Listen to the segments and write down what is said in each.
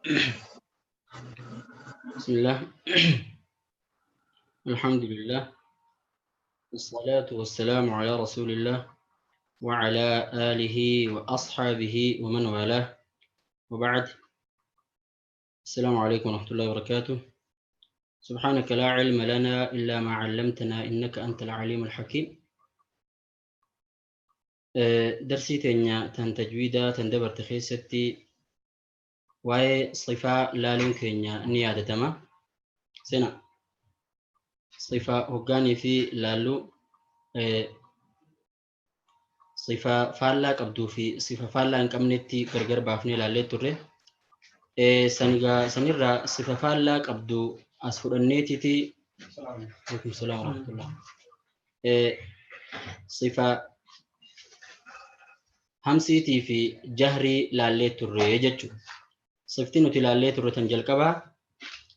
بسم الله. الحمد لله والصلاة والسلام على رسول الله وعلى آله وأصحابه ومن والاه وبعد. السلام عليكم ورحمة الله وبركاته. سبحانك لا علم لنا إلا ما علمتنا إنك أنت العليم الحكيم. درسي تنيا تنتجويدا تندبر تخيستي واي صفة لا لنكينيا نيادة تما سنة صفة هقاني في لالو صفة فالا قبدو في صفة فالا إن كمنتي غرغر بافني لالي توري سنرى صفة فالا قبدو أسفر النيتي تي. عليكم السلام ورحمة الله. صفة همسيتي في جهري لالي توري جتشو صفتين نتي لالي توري تنجلقبا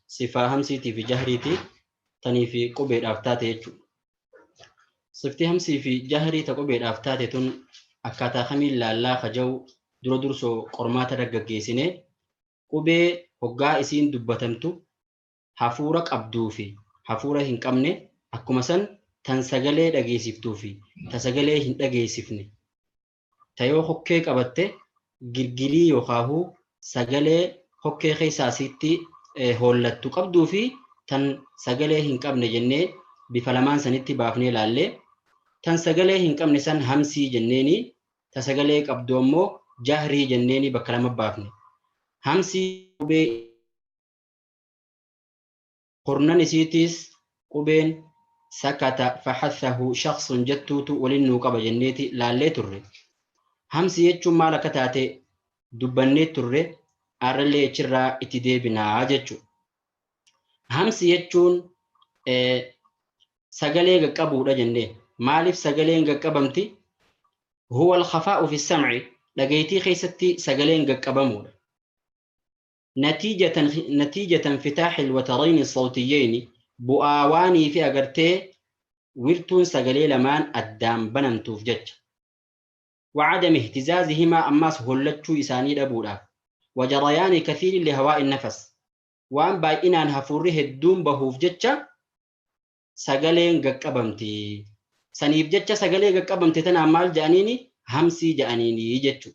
صفة همسيتي في جهري تي تني في قبير أفتاتي جتشو صفتي همسي في جهري تقبير أفتاتي تن akkaataa kamiin laallaa kaja'u dura dursoo qormaata dargaggeessine qubee hoggaa isiin dubbatamtu hafuura qabduu fi hafuura hin qabne akkuma san tan sagalee dhageessiftuu fi ta sagalee hin dhageessifne tayoo hokkee qabatte girgirii yookaahuu sagalee hokkee keessaasitti hollattu qabduu fi tan sagalee hin qabne jennee bifa lamaan sanitti baafnee laallee tan sagalee hin qabne san hamsii jenneeni ta sagalee qabdu ammoo jahrii jenneeni bakka lama baafne. Hamsii qubee qurnan isiitis qubeen sakata fahathahu shakhsun jettuutu waliin nuu qaba jenneeti laallee turre. Hamsii jechuun maal akka taate dubbannee turre arrallee achirraa itti deebinaa jechuudha. Hamsii jechuun sagalee qaqqabuudha jennee maaliif sagaleen qaqqabamti? هو الخفاء في السمع لقيتي خيستي سجلين قبمود نتيجة انفتاح الوترين الصوتيين بؤاواني في أجرتي ورتون سجلي لمان الدام بنمتو في جج وعدم اهتزازهما أما سهلتشو إساني لبولا وجريان كثير لهواء النفس وأن بايئنا هفوره الدوم بهو في جج سجلين قبمتي saniif jecha sagalee qaqqabamte tana maal jedhaniini hamsii jedhaniini jechu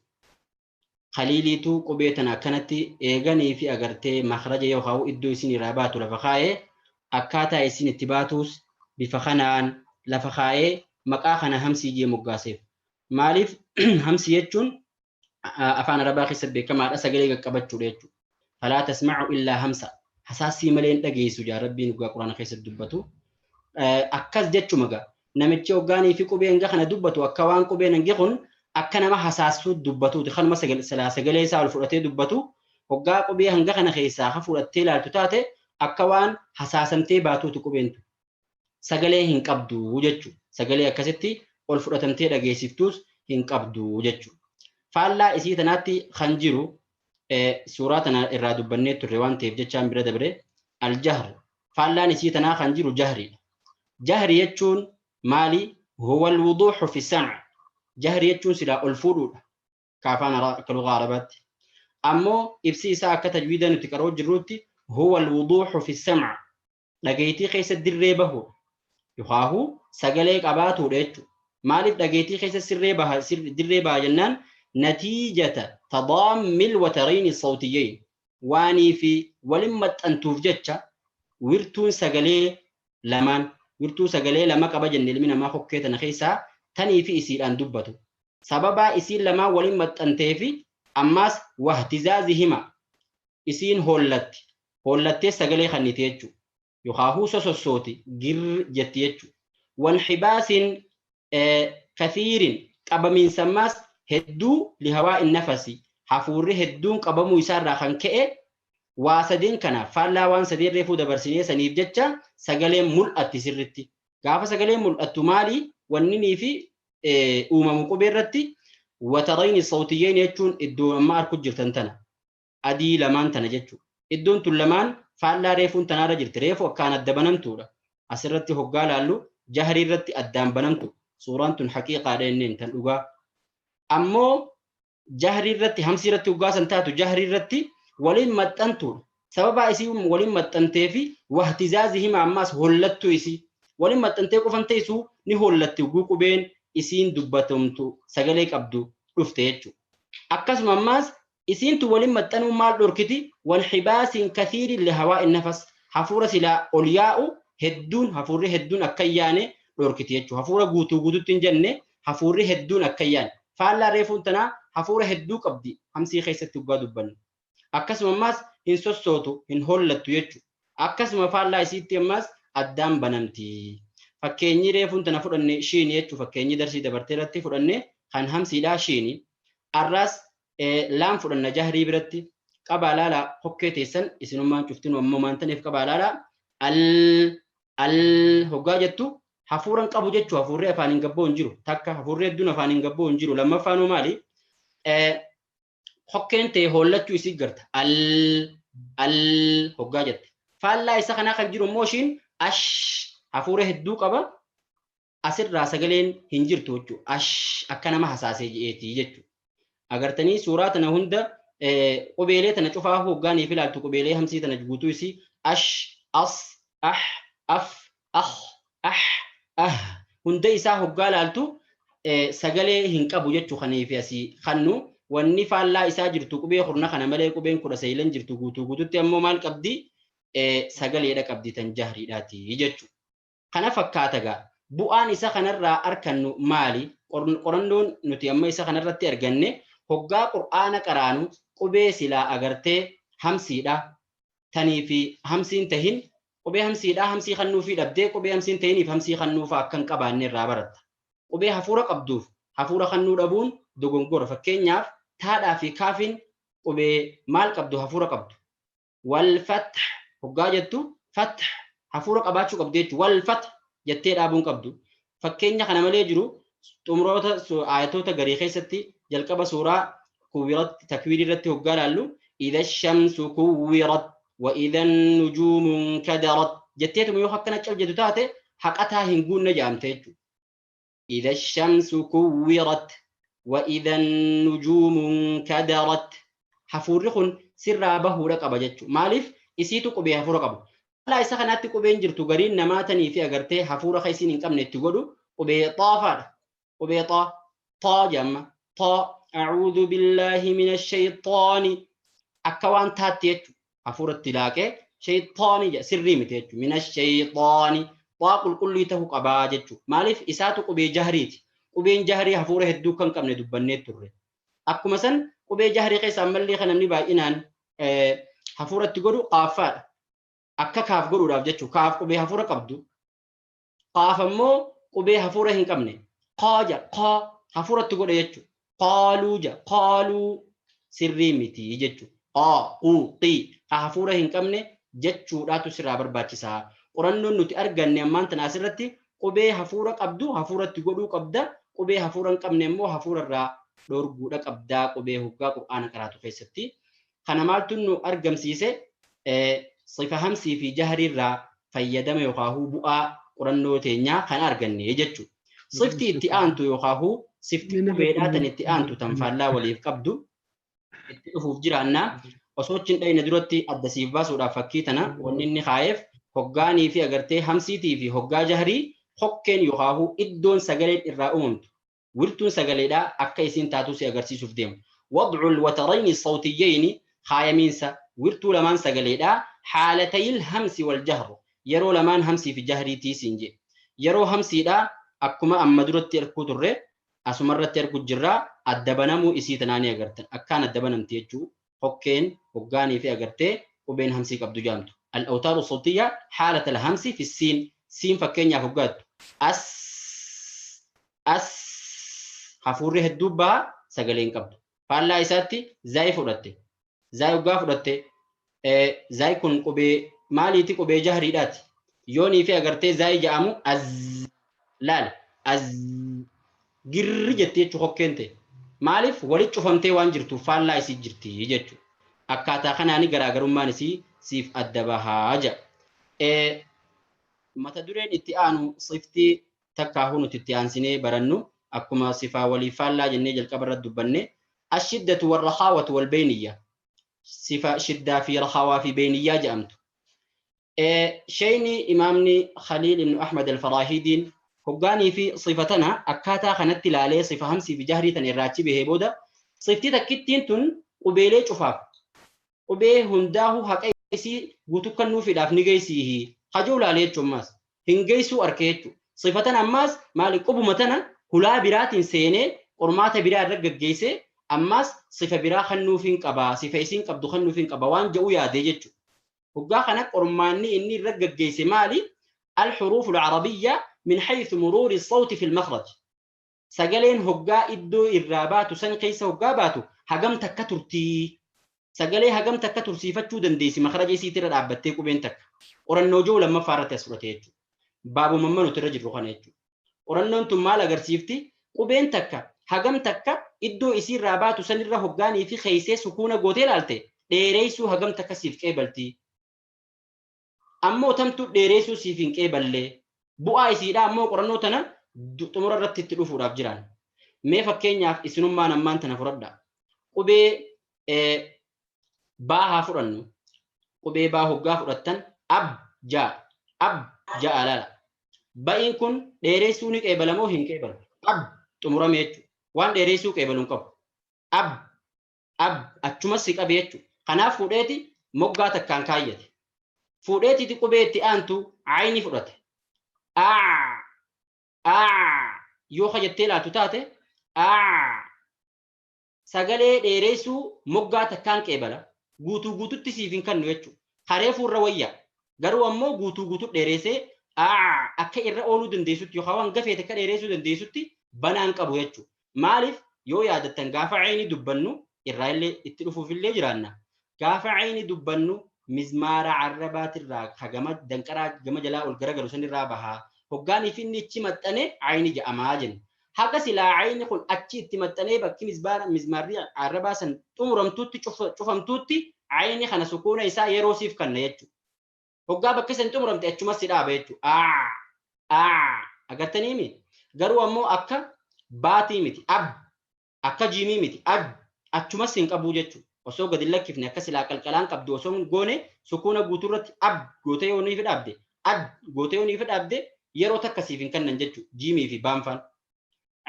khaliiliitu qubee tana akkanatti eeganii fi agartee makhraja yookaan iddoo isin irraa baatu lafa kaa'ee akkaataa isin itti baatus bifa kanaan lafa kaa'ee maqaa kana hamsii jee moggaaseef maaliif hamsii jechuun afaan arabaa keessatti beekamaadha sagalee qaqqabachuudha jechuudha falaa tasma'u illaa hamsa hasaasii malee hin dhageessu jaa rabbiin dhugaa quraana keessatti dubbatu akkas jechuma gaa namichi hoggaanii fi qubeen kana dubbatu akka waan qubeen hangi kun akka nama hasaasuu dubbatuuti kanuma sagalee isaa ol fudhatee dubbatu hoggaa qubee hanga kana keessaa ha fudhattee ilaaltu taate akka waan hasaasamtee baatuuti qubeentu sagalee hin qabdu jechuudha sagalee akkasitti ol fudhatamtee dhageessiftuus hin qabdu jechuudha faallaa isii tanaatti kan jiru suuraa tana irraa dubbannee turre waan ta'eef jechaan bira dabre aljahr faallaan isii tanaa kan jiru jahriidha jahri jechuun مالي هو الوضوح في السمع جهر يجون سلا الفروض كافانا كلغة عربية أمو إبسيسا كتجويدا نتكرر جروتي هو الوضوح في السمع لقيتي خيس الدريبه يخاهو سجليك أباتو ريتو مالف لقيتي خيس السريبه الدريبه جنان نتيجة تضام الوترين الصوتيين واني في ولمة أن توفجتش ورتون سجلي لمن wirtuu sagalee lama qaba jenne ilmi namaa hokkee tana keessaa tanii fi isiidhaan dubbatu sababa isiin lamaa waliin maxxantee fi ammaas wahtizaazihima isiin hollattee sagalee kannite jechuudha yookaan sosossooti gir jetti jechuudha wanxibaasin kathiirin qabamiinsa ammaas hedduu lihawaa innafasi hafuurri hedduun qabamuu isaarraa kan ka'e waa sadeen kana faallaa waan sadeen reefuu dabarsinee saniif jecha sagaleen mul'atti sirritti gaafa sagaleen mul'attu maali wanninii fi uumamu qubee irratti watarayni sawtiyyeen jechuun iddoo amma arku jirtan tana adii lamaan tana jechuudha iddoon tun lamaan faallaa reefuun tanaarra jirti reefu akkaan adda banamtuudha asirratti hoggaa laallu jahrii irratti addaan banamtu suuraan tun haqiiqaadha inneen tan dhugaa ammoo jahrii irratti hamsii irratti hoggaa san taatu jahrii irratti ولين متنتو سبب إسي ولين متنتي في واهتزازهم عماس هولتو إسي ولين متنتي كفنتيسو نهولتو جوكو بين إسين دبتمتو سجلك أبدو رفتيتشو أكسم عماس إسين تو ولين متنو مال دوركتي وانحباس كثير لهواء النفس حفورة سلا أولياء هدون حفورة هدون أكيانة دوركتيتشو حفورة جوتو تنجنة حفورة هدون أكيان فعلا ريفون تنا حفورة هدو قبدي همسي خيسة تبقى دبن أكسم ماس إن سوسوتو إن هولتو يجو أكسم فعلا يسيتي ماس أدام بنمتي فكيني ريفون تنا فرن شيني يجو فكيني درسي دبرتيرتي فرن خان همسي لا شيني الراس لام فرن جهري برتي قبالا لا حكيتي سن إسنما شفتين وممان تنف قبالا لا هقاجتو حفورا قبو جتشو حفوري أفانين قبو انجرو تاكا حفوري الدون أفانين قبو انجرو لما فانو مالي حكين تي هولتشو يسيقرت هقاجت فالله يساقنا خنجرو موشين حفوري هدو قبا أسر راسقلين هنجرتو جتشو أكنا ما حساسي جيتي جتشو أغرتني سوراتنا هند قبيلتنا تشوفها هقاني في الالتو قبيلي همسيتنا جبوتو يسي أف هند إسا هقال ألتو سقلي هنكابو جتشو خنيفي أسي خنو واني فالله إسا جرتو قبي خرنا خنا ملي قبين كرا سيلن جرتو قوتو تيمو مال قبدي سقلي دا قبدي تنجهري داتي جتشو خنا فكاتغا بوان إسا خنرا أركنو مالي قرندون نتيما إسا خنرا تيرغني هقا قرآن قرانو قبي سلا أغرتي همسي دا تاني في همسين تهين قبي همسي دا همسي خنو في دبدي قبي همسين تهيني في همسي خنو فاكن قباني الرابرت قبي هفورة قبدوف هفورة خنو دبون دوغنقور فكين ياف تادا في كافين قبي مال قبدو هفورة قبدو والفتح هقا جتو فتح هفورة قباتشو قبديت والفتح جتي دابون قبدو فكين يا خنا ملي جرو تمروتا آياتوتا غريخي ستي جلقب سورة كورت تكوير رتي هقا لالو إذا الشمس كورت وإذا النجوم انكدرت جتيتم يو حقنا تشل تاتي حقتها هنقول نجام تيجو إذا الشمس كورت وإذا النجوم انكدرت حفورخن سر به رقبه جتو مالف اسيتو قبي حفور رقبه لا يسخنات قبين جرتو غرين نماتني في اغرتي حفور خيسين انكم نتغدو قبي طافر قبي طا جمع طا أعوذ بالله من الشيطان أكوان تاتيتو حفور التلاقة شيطاني سري متيجو من الشيطان واقل كل ته قباجتو مالف إساتو قبي جهريتي قبين جهري حفور هدو كم كم ندبنيت تري أكو مثلا قبي جهري قيس عملي خنمني باينان حفور التقولو قافات أكا كاف قولو رابجتو كاف قبي حفور قبدو قاف مو قبي حفور هن كمني قاجا قا حفور التقولو يجتو قالو جا قالو سري متي يجتو قي حفورة هنكمنه جتشو راتو سرا برباچسا قرانو نتي ارغن مان تناسرتي قبي حفورة قبدو حفورة تغدو قبدا قبي حفورة هنكمنه مو حفورة را دور غودا قبدا قبي حقا قرآن قراتو فيستي خنا مالتنو ارغم سيسه صفه همسي في جهري را فيدم يخاهو بؤا قرانو تينيا خنا ارغني يجچو صفتي اتيانتو يخاهو صفتي قبيداتن اتيانتو تنفالا وليف قبدو اتفوف جرانا وصوتين داين دروتي الدسيف باسودا فكيتنا ونني خايف هوغاني في اغرتي همسيتي في هوغا جهري حكين يخاهو ادون سغليت الراؤمت ورتون سغليدا اكايسين تاتو سي اغرسي سوفديم وضع الوترين الصوتيين خايمينسا ورتو لمان سغليدا حالتي الهمس والجهر يرو لمان همسي في جهري تيسينجي يرو همسي دا اكما اما دروتي اركوتره اسمرت اركو جرا الدبنمو اسيتناني اغرتن اكان الدبنم تيجو حكين هوغاني في اغرتي وبين همسي قبدو جامتو الاوتار الصوتيه حاله الهمس في السين سين فكين يا هوغات اس حفوري هدوبا سغلين قبدو فالله يساتي زاي فودته زاي وغا فودته زاي كون قبي ماليتي قبي جهري دات يوني في اغرتي زاي جامو لا girri jettee chokkente maalif wali cufamtee waan jirtu faallaa isii jirti jechu akkaataa kanaani garaagarummaan isii siif adda bahaa mata dureen itti aanu siftii takkaa hunuti itti aansinee barannu akkuma sifaa walii faallaa jennee jalqaba irratti dubbanne ashiddatu warraxaawatu walbeyniyya صفة شدة في رخاوة في بينية جأمت شيني إمامني خليل بن أحمد الفراهيدين هقاني في صفتنا أكاتا خنت لالي صفة همسي في جهري تنراتي به بودا صفتي تكتين تن قبيلي شفاف قبيه هنداه حقيسي قوتوكا في دافني جيسيه خجول عليه جماس هنجيسو أركيتو صفتنا أماس مالي قبو متنا كلا برات سيني قرمات برات رقق جيسي أماس صفة برا خنو فين قبا صفة إسين قبدو خنو فين قبا وان جو يادي جيتو هقا خنق قرماني إني رقق جيسي مالي الحروف العربية من حيث مرور الصوت في المخرج سجلين هقا إدو إراباتو سن قيس هقا باتو هقم تكترتي سجلي هقم تكتر سيفتو دنديسي مخرج سيتر العبتيكو بينتك ورنوجو لما فارت أسرتيتو بابو ممنو ترجل رخانيتو ورنون تمال أغرسيفتي وبينتك هقم تكا إدو إسير راباتو سن الرهقاني في خيسي سكونة قوتي لالتي ديريسو هقم تكسيف كيبلتي أمو تمتو ديريسو سيفين كيبلي بؤا إسيدا أمو قرنو تنا تمر الرتي تلوفو رابجران مي فكين ياف إسنم ما نمان تنا فردا وبي باها فرنو وبي باهو غافرتن أب جاء لا باين كن ديريسو نيك إبلمو هين كيبل أب تمر ميتو وان ديريسو كيبلون كب أب أتشمسك أبيتو خناف فوديتي مقاتك كان كايتي فوديتي تقبيتي أنتو عيني فرته yoo hajjattee laatu taate sagalee dheereessuu moggaa takkaan qeebala guutuu guututti siif hin kennu jechuudha. Haree fuurra wayyaa garuu ammoo guutuu guutuu dheereessee akka irra ooluu dandeessutti yookaan waan gafee takka dheereessuu dandeessutti banaan qabu jechuudha. Maaliif yoo yaadattan gaafa cayni dubbannu irraa illee itti dhufuufillee jiraanna. Gaafa cayni dubbannu mizmaara arrabaatirraa hagama danqaraa gama jalaa ol garagalu sanirraa bahaa. هقاني في نيتشي متنة عيني جا أماجن حقا سلا عيني خل أتشي تمتنة بكي مزماري عربا سن تمرم توتي شوفم توتي عيني خنا سكونة إسا يروسيف كنا يتشو هقا بكي سن تمرم تأتشو مسيدا بيتشو أغتني مي غرو أمو أكا باتي ميتي أكا جيمي ميتي أتشو مسين كابو جتشو وسو قد الله كيفني أكا سلا كالكالان كابدو وسو غوني سكونة غوتورت غوتيو نيفد أبدي غوتيو نيفد أبدي yeroo takkasiif hin kennan jechuudha jiimii fi baanfaan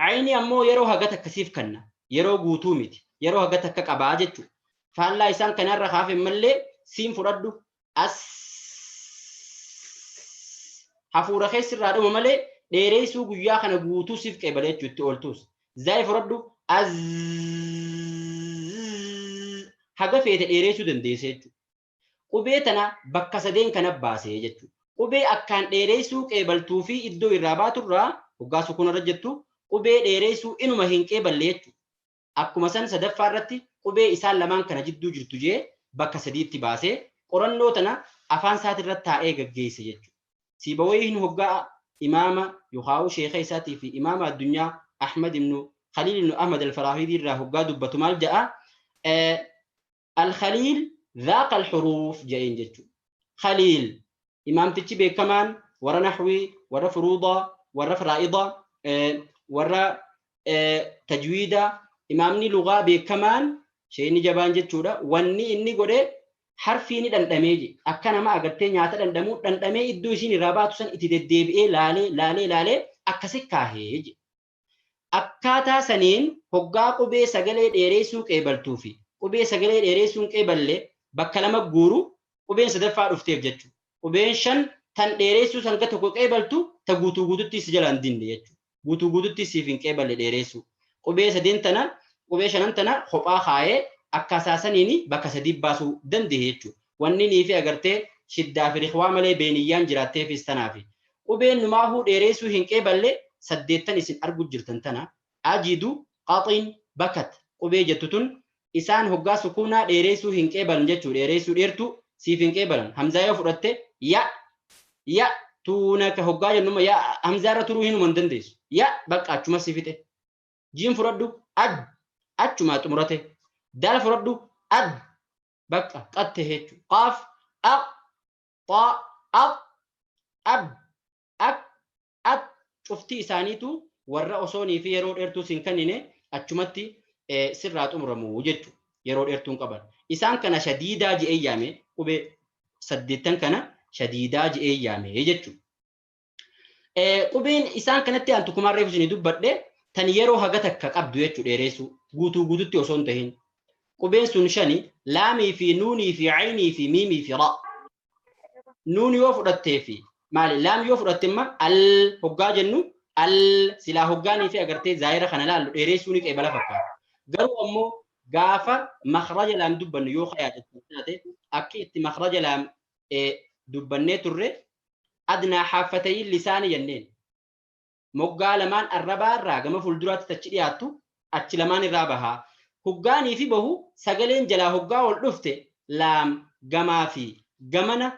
ayni ammoo yeroo haga takkasiif kenna yeroo guutuu miti yeroo haga takka qabaa jechuudha faallaa isaan kanarra haafin mallee siin fudhadhu as hafuura keessirraa dhuma malee dheereessuu guyyaa kana guutuu siif qeebale jechuudha itti ooltuus zaay fudhadhu az haga feete dheereessuu dandeesse jechuudha qubee tana bakka sadeen kana baasee jechuudha. Qubee akkaan dheereessuu qeebaltuu fi iddoo irraa baaturraa hoggaa sukunarra jettu qubee dheereessuu inuma hin qeeballe jechuudha. Akkuma san sadaffaa irratti qubee isaan lamaan kana jidduu jirtu jee bakka sadiitti baasee qorannoo tana afaan isaatirratti taa'ee gaggeesse jechuudha. Siibawayhiin hoggaa imaama yookaan sheekha isaatii fi imaama addunyaa Ahmad ibnu Khaliil ibnu Ahmad al-Farahidi irraa hoggaa dubbatu maal ja'a al-Khaliil dhaaqa al-xuruuf ja'een jechuudha. Khaliil إمام تجيب كمان ورا نحوي ورا فروضة ورا فرائضة ورا تجويدة إمامني لغة بكمان شيء نجبان جتورا واني إني قري حرفيني دندميجي أكنا ما أقدتين ياتا دندمو دندمي إدوشيني راباتو سن إتدديب إيه لالي أكسك كاهيجي أكاتا سنين هقا قبي سغلي ديريسو كيبل توفي قبي سغلي ديريسو كيبل بكلمة قورو قبي سدفع رفتيب جتو qubeen shan tan dheereessuu san ga tokko qeebaltu ta guutuu guututti si jalaan dinne jechuudha. Guutuu guututti siif hin qeeballe dheereessuu. Qubee sadeen tana qubee shanan tana kophaa kaayee akka asaasaniini bakka sadii baasuu danda'e jechuudha. Wanni nii fi agartee shiddaa fi riqwaa malee beeniyaan jiraatteefis tanaafi. Qubeen numaahuu dheereessuu hin qeeballe saddeettan isin arguu jirtan tana ajidu qaxiin bakat qubee jettu tun isaan hoggaa sukuunaa dheereessuu hin qeebalan jechuudha. Dheereessuu dheertuu siif hin qeebalan. Hamzaa yoo fudhatte ya tuunaka hoggaa jennuma ya hamzaarra turuu hin dandeessu ya bakka achuma sifite jiin fudhadhu achuma xumurate daal fudhadhu bakka qatte jechu qaaf ab cufti isaaniitu warra osoonii fi yeroo dheertuu sin kennine achumatti sirraa xumuramu jechu yeroo dheertuun qaban. Isaan kana shadiidaa je'ee yaame qubee saddeettan kana shadiidaa je'ee yaame jechuudha. Qubeen isaan kanatti aantu kumaan reefu isinii dubbadhe tan yeroo haga takka qabdu jechuudha dheeressu guutuu guututti osoo hin tahin. Qubeen sun shani laamii fi nuunii fi aynii fi miimii fi ra. Nuun yoo fudhattee fi maali laam yoo fudhatte imma al hoggaa jennu al silaa hoggaanii fi agartee zaayira kana laallu dheeressuu ni qeebala fakkaata. Garuu ammoo gaafa makhraja laam dubbannu yoo yaadatte taate akka itti makhraja laam dubbannee turre adnaa haaffatayin lisaanii jenneen. Moggaa lamaan arrabaa irraa gama fuulduraatti achi dhiyaattu achi lamaan irraa bahaa. Hoggaanii fi bahu sagaleen jalaa hoggaa ol dhufte laam gamaa fi gamana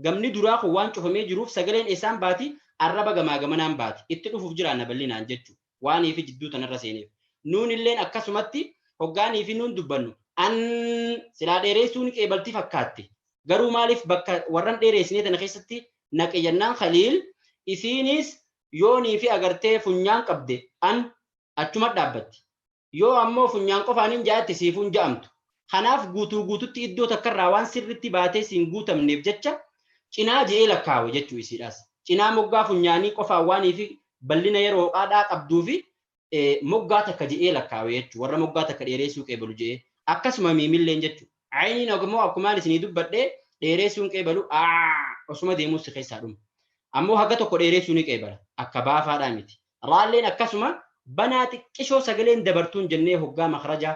gamni duraa kun waan cufamee jiruuf sagaleen isaan baati arraba gamaa gamanaan baati itti dhufuuf jiraanna bal'inaan jechuudha waanii fi jidduu tanarra seeneef. Nuun illeen akkasumatti hoggaanii fi nuun dubbannu an silaa dheeressuun qeebalti fakkaatti. Garuu maaliif bakka warran dheeressinee tana keessatti naqe jennaan khaliil isiinis yoonii fi agartee funyaan qabde an achuma dhaabbatti. Yoo ammoo funyaan qofaanin jaatti siifuun ja'amtu. Kanaaf guutuu guututti iddoo takkarraa waan sirritti baatee siin guutamneef jecha cinaa je'ee lakkaawe jechuu isiidhaas. Cinaa moggaa funyaanii qofaan waanii fi bal'ina yeroo qaadhaa qabduu fi moggaa takka je'ee lakkaawe jechuu warra moggaa takka dheeressuu qeebalu je'ee akkasuma miimilleen jechuu. Ayniin ammoo akkumaan isinii dubbadhee dheeressuun qeebalu osuma deemuus keessaa dhuma. Ammoo haga tokko dheeressuu ni qeebala akka baafaadhaa miti. Raalleen akkasuma banaa xiqqishoo sagaleen dabartuun jennee hoggaa makrajaa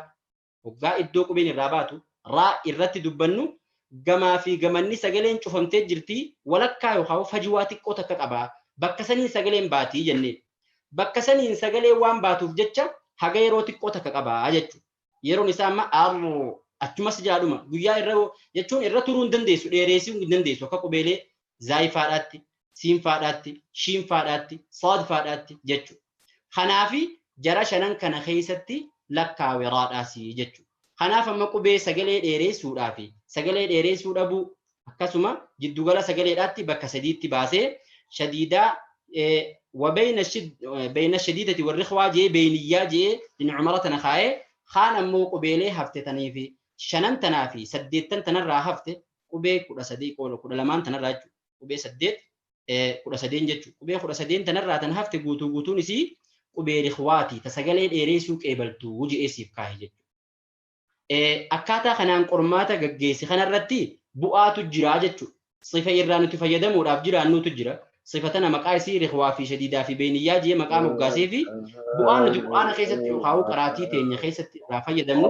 hoggaa iddoo qubeen irraa baatu raa irratti dubbannu gamaa fi gamanni sagaleen cufamtee jirti walakkaa yookaan fajiwaa xiqqoo takka qabaa bakka saniin sagaleen baatii jennee bakka saniin sagaleen waan baatuuf jecha haga yeroo xiqqoo takka qabaa jechuudha. Yeroon isaa amma achumas jaadhuma guyyaa irra jechuun irra turuu hin dandeessu dheeressuu hin dandeessu akka qubeelee zaayifaadhaatti siinfaadhaatti shiinfaadhaatti saadfaadhaatti jechuudha. Kanaafi jara shanan kana keessatti lakkaawe raadhaasii jechuudha. Kanaaf amma qubee sagalee dheeressuudhaa fi sagalee dheeressuu dhabuu akkasuma jiddugala sagaleedhaatti bakka sadiitti baasee shadiidaa وبين الشديدة والرخوة جي بينيا جي إن عمرة تنخاي خان أمو قبيلة هفته تنيفي شنن تنافي سديت تنرى هفته قبي كودا صديق ولا كودا لمان تنرى قبي سديت كودا سدين جتشو قبي كودا سدين تنرى تنهفته قوتو نسي قبي رخواتي تسجلين إيريسو كيبلتو وجي إسيف كاهي akkaataa kanaan qormaata gaggeesse kanarratti bu'aatu jira jechuudha. Sifa irraa nuti fayyadamuudhaaf jiraannutu jira. Sifa tana maqaa isii rikhwaa fi shadiidaa fi beeniyyaa jee maqaa moggaasee fi bu'aan nuti quraana keessatti yookaan qaraatii teenya keessatti irraa fayyadamnu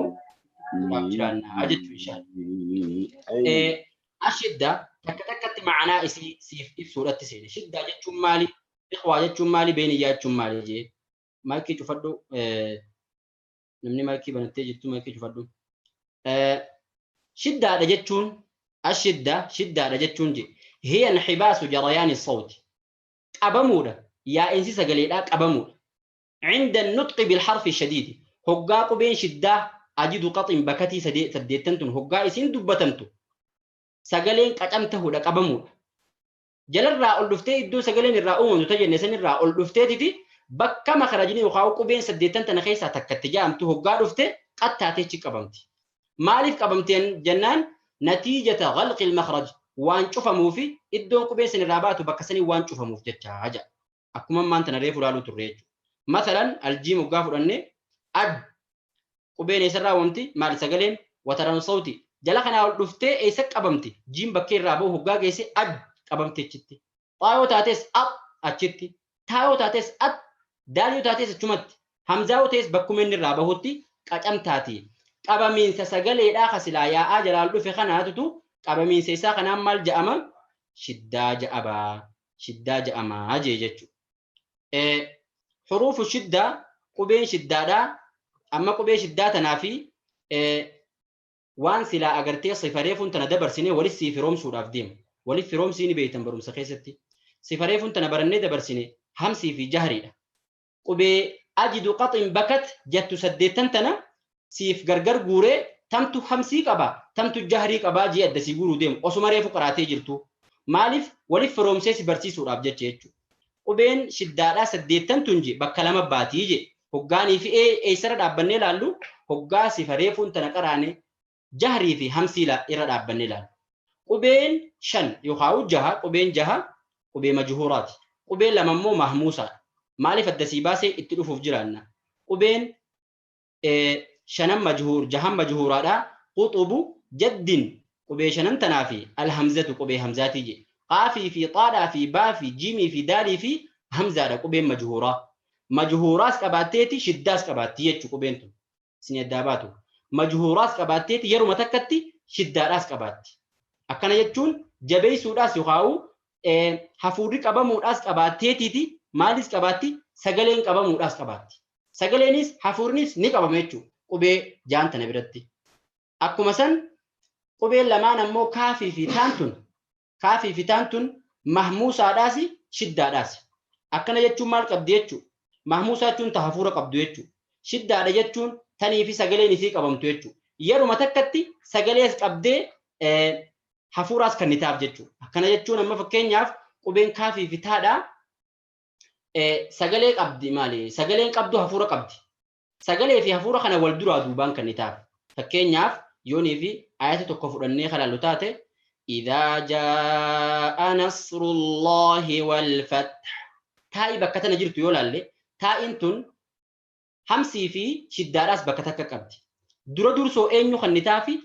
jiraannaa jechuudha. Ashiddaa takka takkatti ma'anaa isii siif ibsuudhaatti seene. Shiddaa jechuun maali? Rikhwaa jechuun maali? Beeniyyaa jechuun maali jee maayikii cufadhu namni maayikii banattee jirtu maayikii cufadhu. شدة جتون شدة جتون جي هي انحباس جريان الصوت أبمودة يا إنسي سجليدك أبمودة عند النطق بالحرف الشديد هجاكو بين شدة أجد قطع بكتي سديتنتون هجا إسين دبتنتو سجلين قطعمته لك أبمودة جل الراء اللفتي دو سجلين الراءون تجي نسن الراء اللفتي تي بكا مخرجني وخاوكو بين سديتنتن خيسة تكتجام تو هجا لفتي قد تاتي قبمتي مالف قبمتين جنان نتيجة غلق المخرج وان شوفمو في ادون قبيس الرابات وبكسني وان شوفمو في جتا حاجة أكما ما أنت نريف لالو تريج مثلا الجيم وقافر أني أد قبين يسرى ومتي مال سقلين وتران صوتي جلخنا لفتي ايسك قبمتي جيم بكير رابو هقاق يسي أد قبمتي تشتي طايو تاتيس أب أتشتي تايو تاتيس أد داليو تاتيس تشمت همزاو تيس بكمين الرابو هتي قجم تاتي qabamiinsa sagaleedhaa kasilaa yaa'aa jalaan dhufe kanaatutu qabamiinsa isaa kanaan maal ja'ama shiddaa ja'amaa jee jechuudha. Xuruufu shiddaa qubeen shiddaadhaa amma qubee shiddaa tanaa fi waan silaa agartee sifareefuun tana dabarsinee walis sii firoomsuudhaaf deema. Walis firoomsii ni beektan barumsa keessatti. Sifareefuun tana barannee dabarsinee hamsii fi jahriidha. Qubee ajidu qaxin bakat jettu saddeettan tana siif gargar guuree tamtu hamsii qaba tamtu jahrii qaba jee addasii guuruu deemu osuma reefu qaraatee jirtu maaliif waliif firoomsee si barsiisuudhaaf jecha jechuudha. Qubeen shiddaadhaa saddeettan tunji bakka lama baatii je hoggaanii fi eessara dhaabbannee laallu hoggaa sifa reefuun tana qaraane jahrii fi hamsii irra dhaabbannee laallu. Qubeen 5 yookaan 6 qubeen 6 qubee majhuuraati. Qubeen 2 immoo mahmuusaadha. Maaliif adda sii baasee itti dhufuuf jiraanna? Qubeen 5 majhuur 6 majhuuraadha. Quxubu jaddin qubee 5 tanaa fi alhamzatu qubee hamzaatii jedhe. Qaafii fi xaadhaa fi baa fi jiimii fi daalii fi hamzaadha qubeen majhuuraa. Majhuuraas qabaatteeti shiddaas qabaatti jechuu qubeen tun. Isin addaa baatu. Majhuuraas qabaatteeti yeruma takkatti shiddaadhaas qabaatti. Akkana jechuun jabeessuudhaas yookaan hafuurri qabamuudhaas qabaatteetiiti maalis qabaatti sagaleen qabamuudhaas qabaatti. Sagaleenis hafuurnis ni qabama jechuudha qubee 6 tana biratti. Akkuma san qubeen lamaan ammoo kaafii fi taantun mahmuusaadhaas shiddaadhaas. Akkana jechuun maal qabdi jechuudha? Mahmuusaa jechuun ta hafuura qabdu jechuudha. Shiddaadha jechuun tanii fi sagaleen isii qabamtu jechuudha. Yeruma takkatti sagalees qabdee hafuuraas kennitaaf jechuudha. Akkana jechuun amma fakkeenyaaf qubeen kaafii fi taadhaa sagalee qabdi maali? Sagaleen qabdu hafuura qabdi. Sagalee fi hafuura kana wal duraa duubaan kennitaaf. Fakkeenyaaf yoonii fi ayata tokko fudhannee kalaallu taate idhaa jaa'a nasrullaahi wal fath. Taa'ii bakka tana jirtu yoo laalle taa'iin tun hamsii fi shiddaadhaas bakka takka qabdi. Dura dursoo eenyu kennitaa fi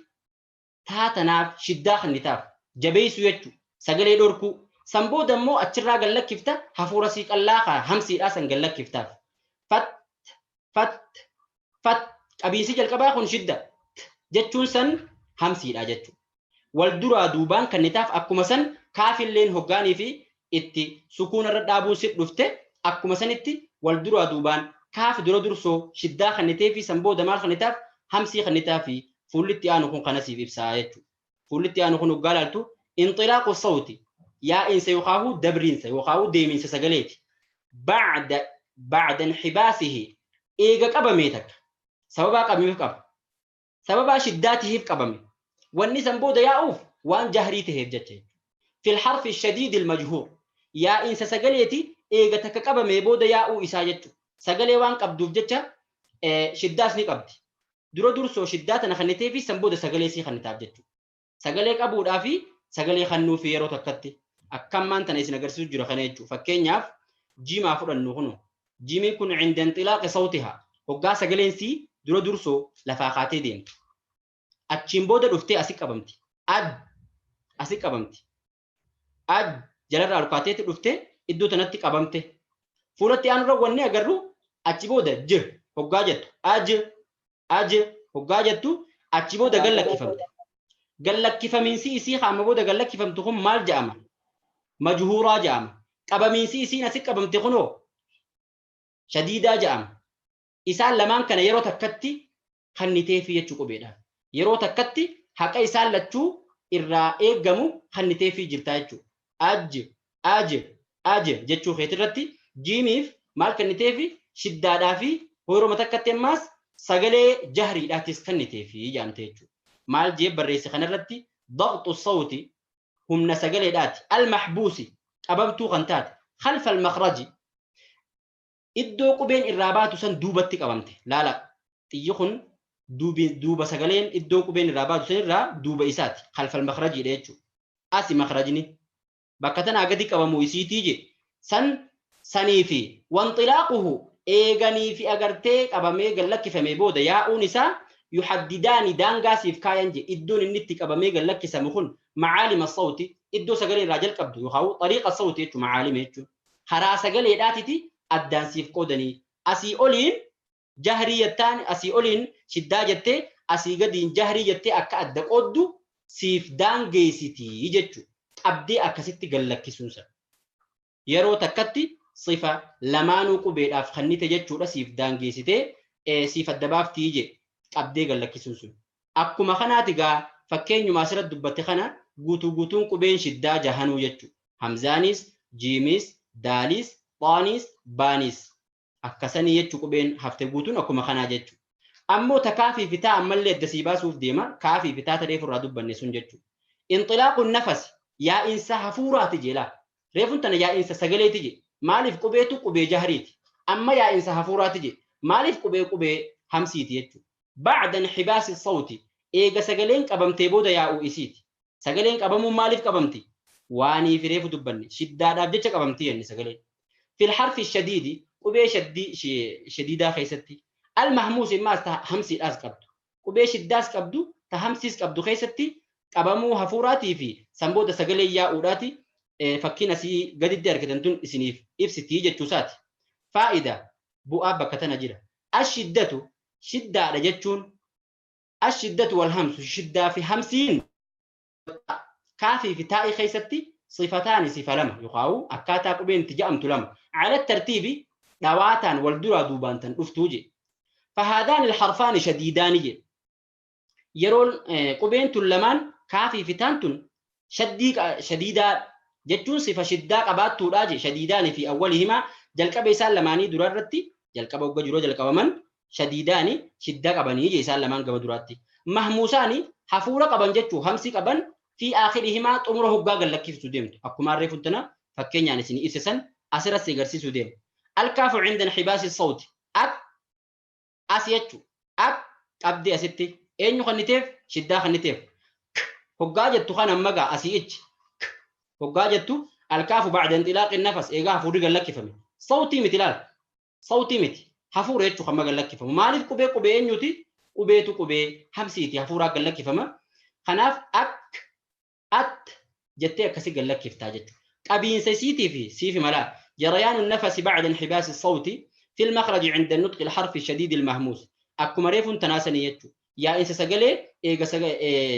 taatanaaf shiddaa kennitaaf jabeessu jechuudha. Sagalee dhorkuu. San booda immoo achirraa gallakkifta hafuura sii qallaa hamsiidhaa san gallakkiftaaf. Fat qabiinsi jalqabaa kun shidda jechuun san hamsiidhaa jechuudha. Wal duraa duubaan kennitaaf akkuma san kaafilleen hoggaanii fi itti sukuuna irra dhaabuun sit dhufte akkuma sanitti wal duraa duubaan kaaf dura dursoo shiddaa kennitee fi san booda maal kennitaaf hamsii kennitaa fi fuullitti aanu kun kanasiif ibsaa jechuudha. Fuullitti aanu kun hoggaa laaltu inxilaaqu sawti yaa'insa yookaan dabriinsa yookaan deeminsa sagaleeti. Ba'da inxibaasihi eega qabamee takka sababaa qabameef qaba. Sababaa shiddaatiif qabame. Wanni san booda yaa'uuf waan jahrii ta'eef jecha. Fil harfi shadiid ilmajhuur yaa'insa sagaleeti eega takka qabamee booda yaa'uu isaa jechuudha. Sagalee waan qabduuf jecha shiddaas ni qabdi. Dura dursoo shiddaa tana kennitee fi san booda sagalee sii kennitaaf jechuudha. Sagalee qabuudhaa fi sagalee kennuu fi yeroo takkatti akkammaan tana isin agarsiisu jira kana jechuudha. Fakkeenyaaf jiimaa fudhannu kunu. Jiimiin kun cinda inxilaaqi sawtihaa hoggaa sagaleen sii dura dursoo lafaa kaatee deemtu. Achiin booda dhuftee asii qabamti. Asii qabamti. Jalarraa dhukaateetti dhuftee iddoo tanatti qabamte. Fuulatti aanurra wanni agarru achi booda hoggaa jettu. Hoggaa jettu achi booda gallakkifamte. Gallakkifamiinsi isii hamma booda gallakkifamtu kun maal jedhama? Majhuuraa jedhama. Qabamiinsi isiin asii qabamte kunoo shadiidaa jedhama. Isaan lamaan kana yeroo takkatti kenniteefi jechuu qubeedhaaf. Yeroo takkatti haqa isaan lachuu irraa eeggamu kenniteefi jirtaa jechuudha. Jechuu keetirratti jiimiif maal kenniteefi shiddaadhaa fi yeroo takkatti ammaas sagalee jahriidhaatis kenniteefi jedhamte jechuudha. Maal jee barreesse kanarratti ضغط الصوت humna sagaleedhaati al-mahbuusi qabamtuu kan taate khalfa al-makhraji iddoo qubeen irraa baatu san duubatti qabamte. Laala xiyyi kun duuba sagaleen iddoo qubeen irraa baatu san irraa duuba isaati khalfa al-makhraji jechuudha. Asi makhrajni bakka tanaa gadi qabamu isiitii je sanii fi wanxilaaquhu eeganii fi agartee qabamee gallakkifamee booda yaa'uun isaa yuhaddidaani daangaasiif kaayan je iddoon inni itti qabamee gallakkisamu kun macaalima sawti iddoo sagalee irraa jalqabdu yookaan xariiqa sawti jechuudha macaalima jechuudha. Karaa sagaleedhaatiti addaan siif qoodanii asii oliin jahrii jettaan asii oliin shiddaa jettee asii gadiin jahrii jettee akka adda qooddu siif daangeessitii jechuudha. Qabdee akkasitti gallakkisuunsa. Yeroo takkatti sifa lamaanuu qubeedhaaf kennite jechuudha siif daangeessitee siif adda baaftii je qabdee gallakkisuunsu. Akkuma kanaati gaa fakkeenyuma asirratti dubbatte kana guutuun qubeen shiddaa jahanuu jechuudha. Hamzaanis, jiimis, daalis, xaanis, baanis. Akkasanii jechuu qubeen hafte guutuun akkuma kanaa jechuudha. Ammoo kaafii fitaa ammallee adda sii baasuuf deema kaafii fitaa reefu irraa dubbanne sun jechuudha. Inxilaaqun nafas yaa'insa hafuuraati jeelaa. Reefun tana yaa'insa sagaleeti je. Maaliif qubeetu qubee jahriiti. Amma yaa'insa hafuuraati je. مالف قبي همسيتي يجو بعد انحباس الصوت إيجا سجلين قبمتي بودا يا أو إسيتي سجلين قبمو مالف قبمتي واني في ريف دبني شداد أبجتش قبمتي يعني سجلين في الحرف الشديد قبي شديدة خيستي المهموس ما همسي الأز قبدو قبي شداس قبدو تهمسيس قبدو خيستي قبمو هفوراتي في سنبودا سجلين يا أوراتي فكينا سي قد الدار كتنتون إسنيف إبستي جتشوسات فائدة بؤاب بكتنا جرا الشدة شدة رجتشون الشدة والهمس الشدة في همسين كافي في تاء خيستي صفتان صفة لما يقاو أكاتا قبين تجأمت لما على الترتيب دواتان والدرا دوبانتان أفتوجي فهذان الحرفان شديدان يرون قبين تلمان كافي في تانتون شديدة جتون صفة شدة قبات توراجي شديدان في أولهما جلقب يسال لماني درارتي جلقب وجرو جلقب من شديدان شدة قبني يسال لمان قب درارتي مهموساني حفورة قبن جتو همسي قبن في آخرهما تمره قاقل لك في سوديمت أكو ما ريفوتنا فكين يعني سني إسسن أسرة سيغرسي سوديم الكاف عند انحباس الصوت أسيتشو أبدي أستي أين خنتيف شدة خنتيف هقاجت خانا مقا أسيتش هقاجت الكاف بعد انطلاق النفس إيقا فوري قال لك فمي صوتي مثلال صوتي متي حفور يتشو خما قال لك فما مالك كوبي إنيوتي كوبيتو كوبي همسيتي حفورا قال لك فما خناف أت جتي كسي قال لك فتاجت قبين سيتي في سيفي ملا جريان النفس بعد انحباس الصوت في المخرج عند النطق الحرف الشديد المهموس أكو مريف تناسني يتشو يا إنس سجلي إيجا سجل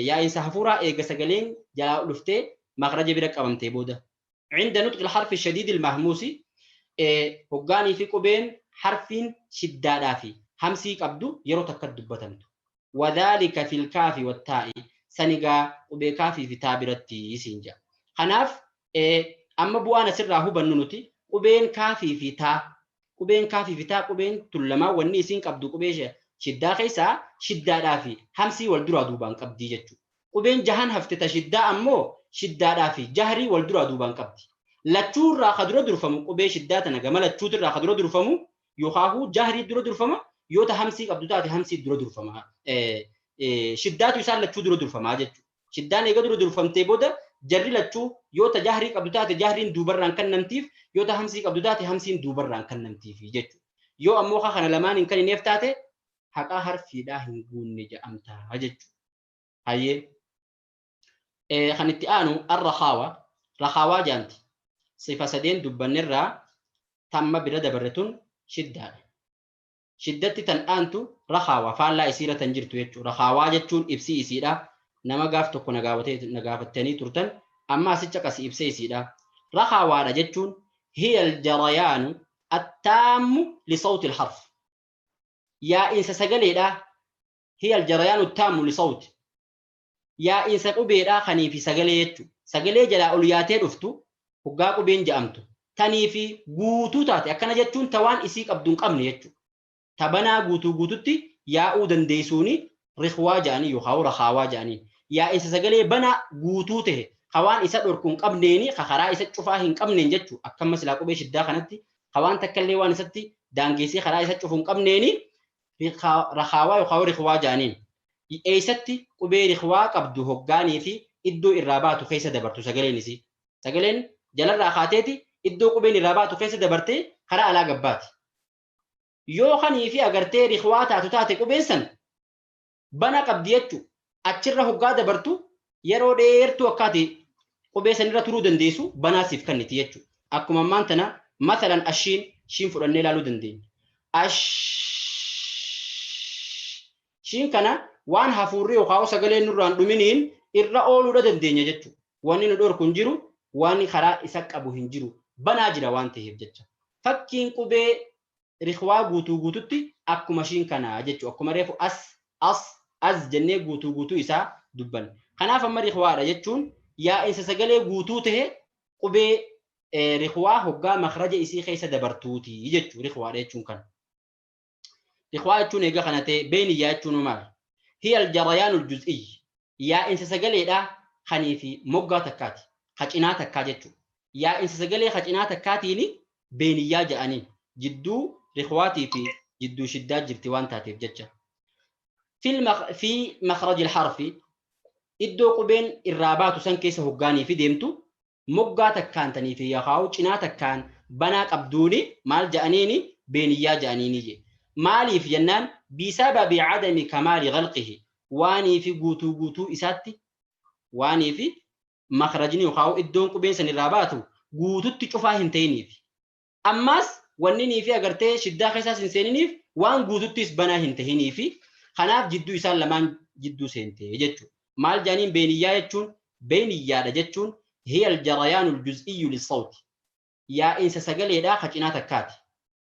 يا إنس حفورا إيجا سجلين جلا لفتي مخرج برك أمتي بودا عند نطق الحرف الشديد المهموس هقاني في قبين حرف شدادا في همسي قبدو يرو تكدب بتنت وذلك في الكاف والتاء سنغا وبكافي في تابرتي سينجا خناف أما بوانا سرها هو بنونتي قبين كافي في تاء قبين تلما والنيسين قبدو قبيش شدا خيسا شدادا في همسي والدرا دوبان قبدي جتو قبين جهان هفتتا شدا أمو شدادا في جهري والدرا دوبان قبدي لاتشور را خدرو درفمو قبي شداتنا جمال لاتشور را خدرو درفمو يخاهو جهري درو درفما يوتا همسي قبضاتي همسي درو درفما شدات يسال لاتشو درو درفما جت شدان يقدروا درفمتي بودا جري لاتشو يوتا جهري قبضاتي جهرين دوبران كن نمتيف يوتا همسي قبضاتي همسين دوبران كن نمتيف جت يو أموخا خنا لمان إن كان نفتاتي حقا حرف يدا هنقول نجا أمتا جت هاي خنتي آنو رخاوة جانتي صفة سدين دبن الرا تم برد برتون شدة تنأنتو رخاوة فعلا يصير تنجرتو يجو رخاوة جتون إبسي يصير نما قافتو كنا قافتني ترتن أما سيتشكس إبسي يصير رخاوة جتون هي الجريان التام لصوت الحرف يا إنس سجلي هي الجريان التام لصوت يا إنس قبيرا خني في سجلي يجو سجلي جلا أولياتي رفتو هقاقو بين جامتو تاني في غوتو تاتي أكنا جتون توان إسيك أبدون قمني يجو تبنا غوتوتي يا أودن ديسوني رخوا جاني يخاو رخاوا جاني يا إنسا سجلي بنا غوتوته خوان إسا دوركم قمنيني خخرا إسا تشوفاهن قمنين جتو أكما مسلاقو بيش الداخنتي خوان تكالي وان إساتي دانجيسي خرا إسا تشوفون قمنيني رخاوا يخاو رخوا جاني إيساتي قبي رخوا قبدو هقاني في إدو إراباتو خيسا دبرتو سجلي نسي سجلين جلال راخاتيتي إدو قبين الراباتو خيسا دبرتي خرا على قباتي yoo khanii fi agartee rikhwaa taatu taate qubeessan bana qabdiyachuu achirra hoggaa dabartu yeroo dheertuu akkaati qubeessan irra turuu dandeessu banaasiif kanniti jechuu akkuma ammaan tana mathalan shiin fudhannee ilaaluu dandeenya shiin kana waan hafuurri yookaan sagaleen nurraan dhuminiin irra ooluudha dandeenya jechuu wanni nu dhorku hin jiru waan karaa isa qabu hin jiru banaa jira waan ta'eef jecha fakkiin qubee rikhwaa guutuutti akkuma shiin kana jechuu akkuma reefu as jennee guutuu isaa dubban kanaaf amma rikhwaadha jechuun yaa'insa sagalee guutuu ta'e qubee rikhwaa hoggaa makhraja isii keessa dabartuuti jechuu rikhwaadha jechuun kan rikhwaa jechuun eega kana ta'e beeniyyaa jechuun maal hiya aljarayaanul juz'iyy yaa'insa sagaleedha kanii fi moggaa takkaati qacinaa takkaa jechuu yaa'insa sagalee qacinaa takkaatiin beeniyyaa jedhaniin jidduu rikhwaatii fi جدو شدات جرتي وان تاتيف جتشا في مخرج الحرف إدو قبين الرابات سن كيس هقاني في ديمتو مقا تكانتني في يخاو چنا تكان بناك أبدوني مال جانيني بينيا جانيني جي مالي في جنان بسبب عدم كمال غلقه واني في قوتو إساتي واني في مخرجني وخاو إدون قبين سن الراباتو قوتو تشوفا هنتيني في أماس ونني في أغرتي شدا خيساس إنسانيني وان قوتو تسبنا هنتهيني في خناف جدو إسان لمان جدو سنتي جتشو مال جانين بينيا يجون بينيا جتشون هي الجريان الجزئي للصوت يا إنس سجل دا خجنا تكات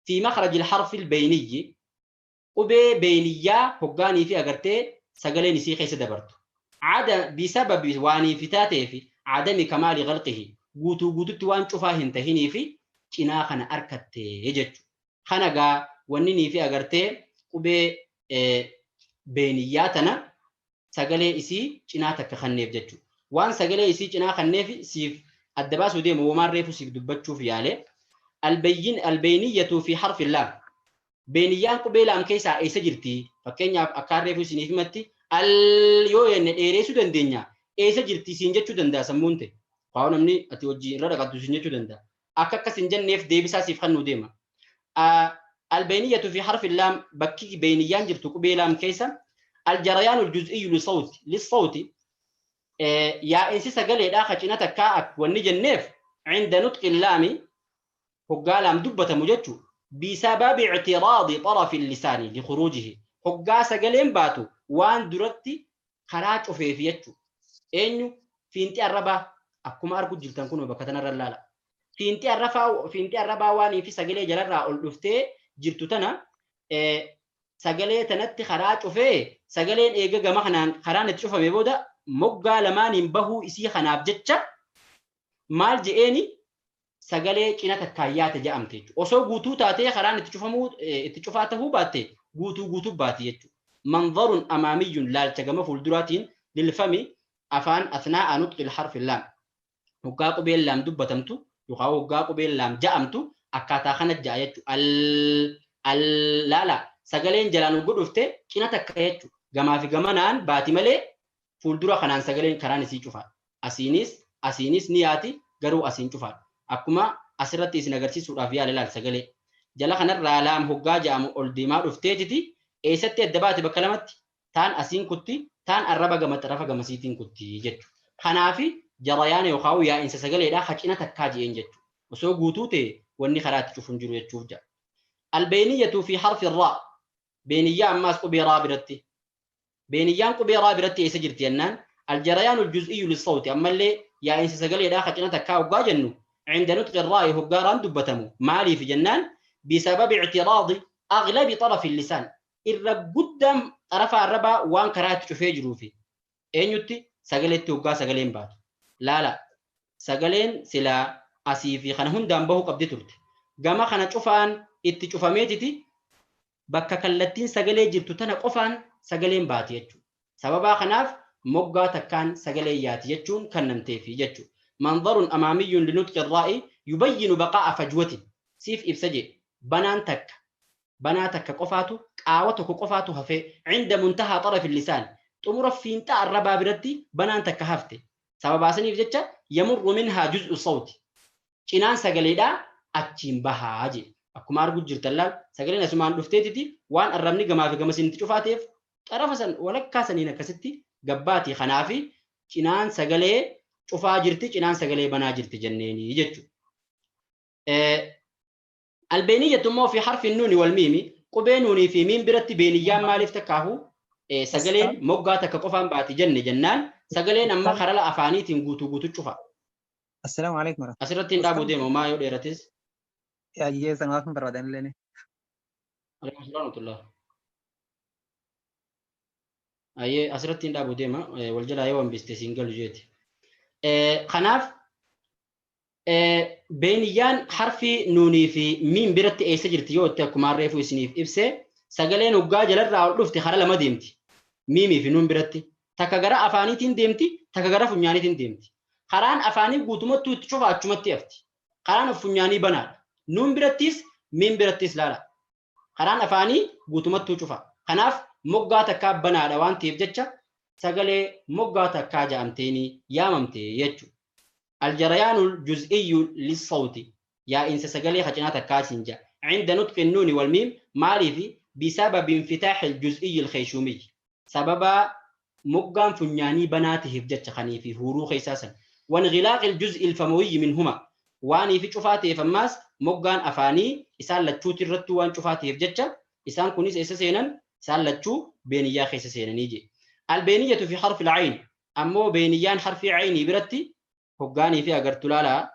في مخرج الحرف البيني وبي بينيا هقاني في أغرتي سجل نسي خيس دبرتو عدا بسبب واني فتاته في عدم كمال غلقه قوتو توان شوفا هنتهيني في كنا خنا أركت يجتشو خنقا ونني في أغرتي وبي بينياتنا سجل إسي كنا تكخنيف جتشو وان سجل إسي كنا خنيف سيف الدباس ودي مومار ريفو سيف دبتشو في عليه البينية في حرف اللام بينيان قبيل أم كيسا أي سجرتي فكينيا أكار ريفو سينيف متي اليو ين إيريسو دندينيا أي سجرتي سينجتشو دندا سمونتي قاونا مني أتوجي ردا قدو سينجتشو دندا أكاكا سينجن نيف ديبسا سيف خنو ديما البينية في حرف اللام بكي بينيان جرتو قبيل أم كيسا الجريان الجزئي للصوت يا إنسي سجل إذا خشينا كاك والنجن نيف عند نطق اللام هقال أم دبة مجتشو بسبب اعتراض طرف اللسان لخروجه هقا سجلين باتو وان درتي خراج وفيفيتشو إنه في انتي الربا أكما أركو جلتان كونو بكتنا الرلالا في انتي الربا واني في سجلي جلرا الدفتي جلتو تنا سجلي تنتي خراج وفي سجلين إيجا جمعنا خرانة تشوفها بيبودا مقا لما ننبهو إسي خناب جتشا مال جئيني سجلي كنا تكايات جامتي وسو غوتو تاتي خران تشوفاته باتي غوتو باتي يجو منظر امامي لا تجمع فولدراتين للفم افان اثناء نطق الحرف اللام وقاقو بين لام دبتمتو يخاو قاقو بين لام جامتو اكاتا خنت جايتو لا سجلين جلانو غدفته كنا تكايتو غما في غمانان باتي ملي فولدرا خنان سجلين خران سي چوفا اسينيس نياتي غرو اسين چوفا akkuma asirratti isin agarsiisuudhaaf yaala sagalee jala kanarraa laam hoggaa jaamu ol deemaa dhufteetiti eessatti adda baate bakka lamatti taan asiin kutti taan arraba gama xarafa gamasiitiin kutti jechuudha. Kanaafi jarayaan yookaan yaa'insa sagaleedhaa hacina takkaa jeen jechuudha. Osoo guutuu ta'e wanni karaatti cufuun jiru jechuuf jira. Albeeniyyatu fi harfi irraa beeniyyaa ammaas qubee raa biratti. Beeniyaan qubee raa biratti eessa jirti jennaan aljarayaan uljuz'iyyu lissawti ammallee yaa'insa sagaleedhaa hacina takkaa hoggaa jennu عند نطق الراء هجاران دبتمو مالي في جنان بسبب اعتراض أغلب طرف اللسان الرب قدام طرف الربا وان كرات تشوفي جروفي أين يتي سجلت هجا سجلين بات لا سجلين سلا أسيفي خنهن دامبه قبض ترت جما خنا تشوفان اتشوفاميتي بكا كلتين سجلي جبتو تنا قفان سجلين بات يجو سببا خناف مقا تكان سجليات يجون كنمتي في يجو منظر أمامي لنطق الراء يبين بقاء فجوة سيف إبسجي بناتك قفاتو قاوتك قفاتو هفي عند منتهى طرف اللسان تمر في انتهى الربا بردي بناتك هفتي سبب أسني في جتة يمر منها جزء الصوت كنان سجليدا أتشين بها أجي أكو مارجو جرتلال سجلنا سمان دفتيتي وان الرمني جما في جما سنتي شوفاتيف طرفسن ولك كاسنين كستي جباتي خنافي كنان سجلي شوفا جرتي كنان سجلي بنا جرتي جنيني يجتو البينية مو في حرف النون والميم قبينوني في ميم برتي بينيان ما لفتكاهو سجلين موقاتك قفان باتي جنان سجلين أما خرلا أفاني تنقوتو تشوفا السلام عليكم ورحمة الله. أسرتين دابو ديمو ما يوديرتيز يا سنوات برادين لني. عليكم السلام ورحمة الله. أيه أسرتين دابو ديما والجلا يوم بيستسينجل جيتي. خناف بينيان حرفي نوني في ميم برت أي سجرت يوت كمارة في سنيف إبسة سجلين وجاج للرا لفت خرلا ما ديمتي ميمي في نون برتي تكجرا أفاني تين ديمتي تكجرا فنياني تين ديمتي خران أفاني قوتمت تشوف أشمت تيفتي خران فنياني بنار نون برتيس ميم برتيس لا karaan afaanii guutumattuu cufa. Kanaaf moggaa takkaa banaadha waan ta'eef jecha sagalee moggaa takkaa ja'amteeni yaamamte jechuudha. Aljarayaanul juz'iyyu lissawti yaa'insa sagalee hacinaa takkaatiin ja'a. عند نطق النون والميم مالي في بسبب انفتاح الجزئي الخيشومي سبب مقام فنياني بناته بجتش خني في هروخ اساسا وانغلاق الجزء الفموي منهما واني في شفاته فماس مقام افاني اسال لتشوت الرتو وان شفاته بجتش اسان كونيس اساسينا سال لتشو بينيا خيسسينا نيجي البينيه في حرف العين امو بينيان حرف عيني برتي هقاني في اغرتلالا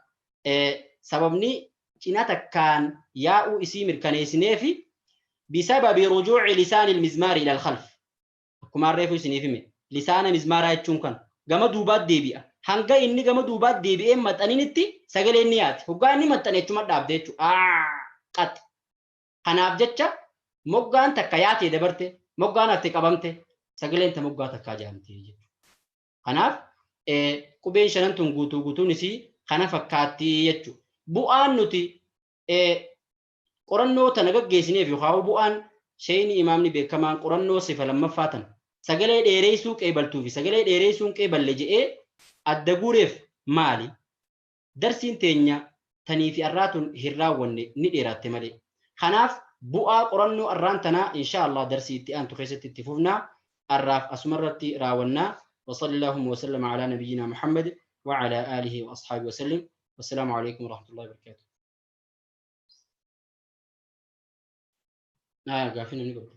سببني كناتك كان ياء اسم الكنيسنيفي بسبب رجوع لسان المزمار الى الخلف كما ريفو سنيفي لسان المزمار يتشون كان غما دوبات ديبيا هانغا اني غما دوبات ديبيا متانينتي سغل النيات هوغاني متانيتو مدابديتو قط خناف جچا موغان تكياتي دبرتي موغان اتي قبمتي سغل انت موغا تكا جامتي خناف قبين شننتون غوتو نسي خنا فكاتي يچو bu'aan nuti qorannoo tana gaggeessineef yookaan bu'aan shayni imaamni beekamaan qorannoo sifa lammaffaatan sagalee dheereessuu qeebaltuu fi sagalee dheeressuun qeeballe je'ee adda guureef maali? Darsiin teenya tanii fi arraatun hin raawwanne ni dheeratte malee. Kanaaf bu'aa qorannoo arraan tanaa inshaallah darsii itti aantu keessatti itti fufnaa arraaf asumarratti raawwannaa. وصلى الله وسلم على نبينا محمد وعلى آله وأصحابه وسلم. والسلام عليكم ورحمة الله وبركاته. قافين نقول.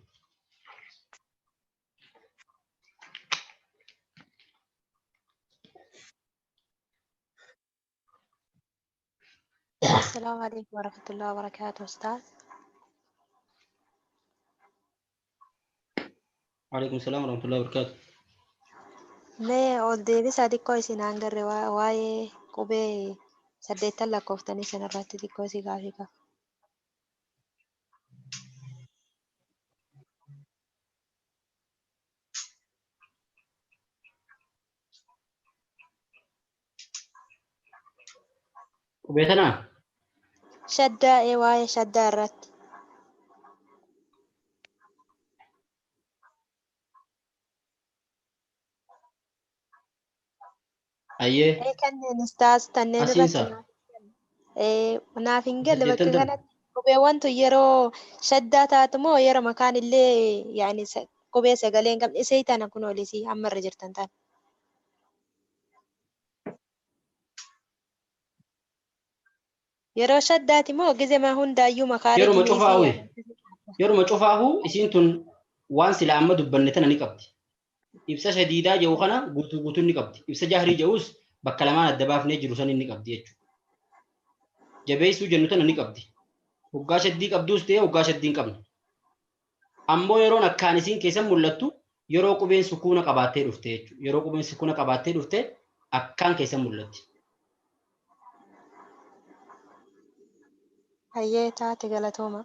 السلام عليكم ورحمة الله وبركاته أستاذ. وعليكم السلام ورحمة الله وبركاته. ما أودي بس هذيك كويس إن عند الرواية كوبي سديت لك كفتني سنة رات دي كويس كافيكا. وبيتنا شدة رواية شدة الرات. أيه كان أستاذ تنين أسينسا نافين قال بك سجلت كانت كوبي وانتو يرو شدة تاتمو يرو مكان اللي يعني كوبي سجلين كم إسيت أنا كنوا لسي أمر رجرتن تان يرو شدة تمو جزء ما هون دايو مخارج يرو ما نيسي تشوفه يعني. يرو ما تشوفه إسينتون وانس لعمة دبنتنا نكبت إبسا شديدة جوخنا قوتو نكبت إبسا جهري جوز بكلمان الدباف نجرو سن نكبت يجو جبيسو جنوتنا نكبت وقاش الديك أبدوس تيه وقاش الدين قبل أمو يرون أكانسين كيسا ملتو يرو قبين سكونة قباتي رفته يرو قبين سكونة قباتي رفته أكان كيسا ملتي هي تاتي غلطوما.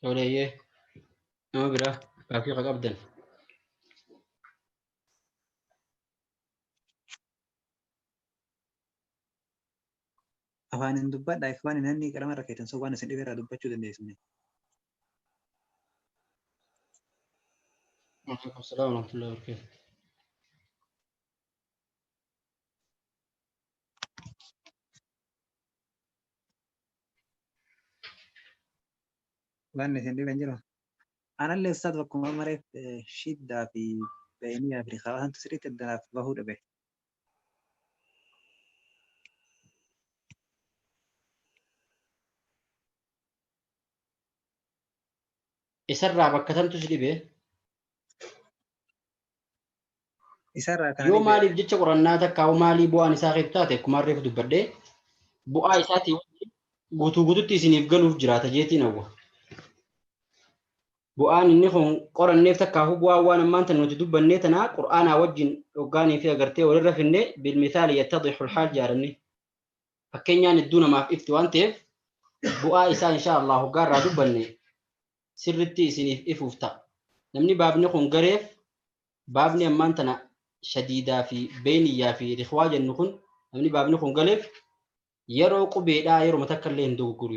وليه ما برا باقي قبضن afaan dubbadha ifaan inni qarama rakkeetan so waan isin dhibeera dubbachuu dandeessine. وعليكم السلام ورحمة الله وبركاته. waan isin dhiben jiru. Anallee ustaad bakkuma mareef shiddaa fi beeniyaa fi hawaasantu sirriitti addanaaf bahuu dhabe. إسرع بكتم تسلي به Isarraa kana يوم مالي بجتش قرناتك أو مالي بوان ساقي بتاعتك كمار ريف دبردي بوآ إساتي قوتو تيسينيف قلوف جراتا جيتي نوه بوآن إنهم قرن نيفتك كاهو بوآ وانا مانتا نوتي دبنيتنا قرآنا وجن وقاني فيها قرتي وررفني بالمثال يتضح الحال جارني فكينيان الدون ما في إفتوان تيف بوآ إسا إن شاء الله قارا دبني سرتي إسينيف إفوفتا نمني بابني خون قريف بابني أمانتنا شديدة في بينية في رخواج النخون نمني بابني خون قليف yeroo qubeedhaa yeroo matakka illee hin dogoggoruu